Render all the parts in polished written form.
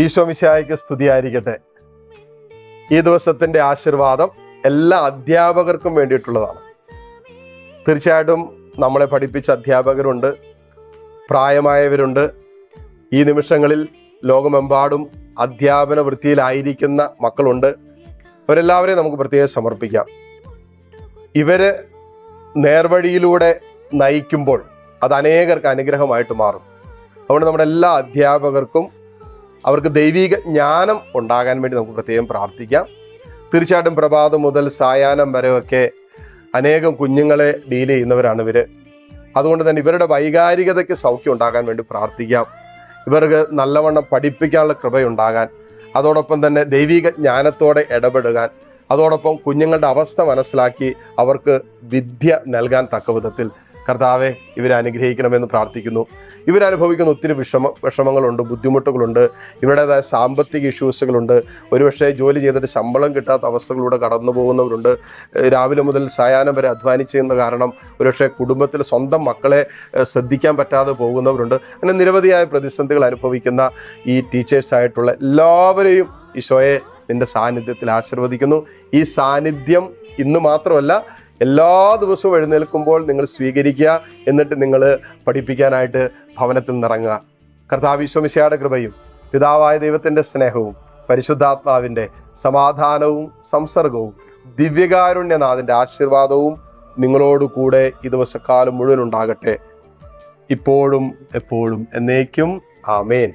ഈശോ മിശിഹായ്ക്ക് സ്തുതിയായിരിക്കട്ടെ. ഈ ദിവസത്തിൻ്റെ ആശീർവാദം എല്ലാ അധ്യാപകർക്കും വേണ്ടിയിട്ടുള്ളതാണ്. തീർച്ചയായിട്ടും നമ്മളെ പഠിപ്പിച്ച അധ്യാപകരുണ്ട്, പ്രായമായവരുണ്ട്. ഈ നിമിഷങ്ങളിൽ ലോകമെമ്പാടും അധ്യാപന വൃത്തിയിലായിരിക്കുന്ന മക്കളുണ്ട്. അവരെല്ലാവരെയും നമുക്ക് പ്രത്യേകം സമർപ്പിക്കാം. ഇവര് നേർവഴിയിലൂടെ നയിക്കുമ്പോൾ അത് അനേകർക്ക് അനുഗ്രഹമായിട്ട് മാറും. അതുകൊണ്ട് നമ്മുടെ എല്ലാ അധ്യാപകർക്കും അവർക്ക് ദൈവിക ജ്ഞാനം ഉണ്ടാകാൻ വേണ്ടി നമുക്ക് പ്രത്യേകം പ്രാർത്ഥിക്കാം. തീർച്ചയായിട്ടും പ്രഭാതം മുതൽ സായാഹ്നം വരെയൊക്കെ അനേകം കുഞ്ഞുങ്ങളെ ഡീൽ ചെയ്യുന്നവരാണ് ഇവർ. അതുകൊണ്ട് തന്നെ ഇവരുടെ വൈകാരികതയ്ക്ക് സൗഖ്യം ഉണ്ടാകാൻ വേണ്ടി പ്രാർത്ഥിക്കാം. ഇവർക്ക് നല്ലവണ്ണം പഠിപ്പിക്കാനുള്ള കൃപയുണ്ടാകാൻ, അതോടൊപ്പം തന്നെ ദൈവിക ജ്ഞാനത്തോടെ ഇടപെടുവാൻ, അതോടൊപ്പം കുഞ്ഞുങ്ങളുടെ അവസ്ഥ മനസ്സിലാക്കി അവർക്ക് വിദ്യ നൽകാൻ തക്ക വിധത്തിൽ കർത്താവെ ഇവരെ അനുഗ്രഹിക്കണമെന്ന് പ്രാർത്ഥിക്കുന്നു. ഇവരനുഭവിക്കുന്ന ഒത്തിരി വിഷമങ്ങളുണ്ട്, ബുദ്ധിമുട്ടുകളുണ്ട്, ഇവരുടേതായ സാമ്പത്തിക ഇഷ്യൂസുകളുണ്ട്. ഒരുപക്ഷെ ജോലി ചെയ്തിട്ട് ശമ്പളം കിട്ടാത്ത അവസ്ഥകളിലൂടെ കടന്നു പോകുന്നവരുണ്ട്. രാവിലെ മുതൽ സായാഹ്നം വരെ അധ്വാനിച്ചെന്ന കാരണം ഒരുപക്ഷെ കുടുംബത്തിൽ സ്വന്തം മക്കളെ ശ്രദ്ധിക്കാൻ പറ്റാതെ പോകുന്നവരുണ്ട്. അങ്ങനെ നിരവധിയായ പ്രതിസന്ധികൾ അനുഭവിക്കുന്ന ഈ ടീച്ചേഴ്സായിട്ടുള്ള എല്ലാവരെയും ഈശോയെ നിന്റെ സാന്നിധ്യത്തിൽ ആശീർവദിക്കുന്നു. ഈ സാന്നിധ്യം ഇന്ന് മാത്രമല്ല, എല്ലാ ദിവസവും എഴുന്നേൽക്കുമ്പോൾ നിങ്ങൾ സ്വീകരിക്കുക. എന്നിട്ട് നിങ്ങൾ പഠിപ്പിക്കാനായിട്ട് ഭവനത്തിൽ നിന്നിറങ്ങുക. കർത്താവ് ഈശോ മിശിഹായുടെ കൃപയും പിതാവായ ദൈവത്തിൻ്റെ സ്നേഹവും പരിശുദ്ധാത്മാവിൻ്റെ സമാധാനവും സംസർഗവും ദിവ്യകാരുണ്യനാഥൻ്റെ ആശീർവാദവും നിങ്ങളോട് കൂടെ ഈ ദിവസക്കാലം മുഴുവൻ ഉണ്ടാകട്ടെ, ഇപ്പോഴും എപ്പോഴും എന്നേക്കും. ആമേൻ.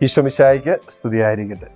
ഈശോ മിശിഹായ്ക്ക് സ്തുതിയായിരിക്കട്ടെ.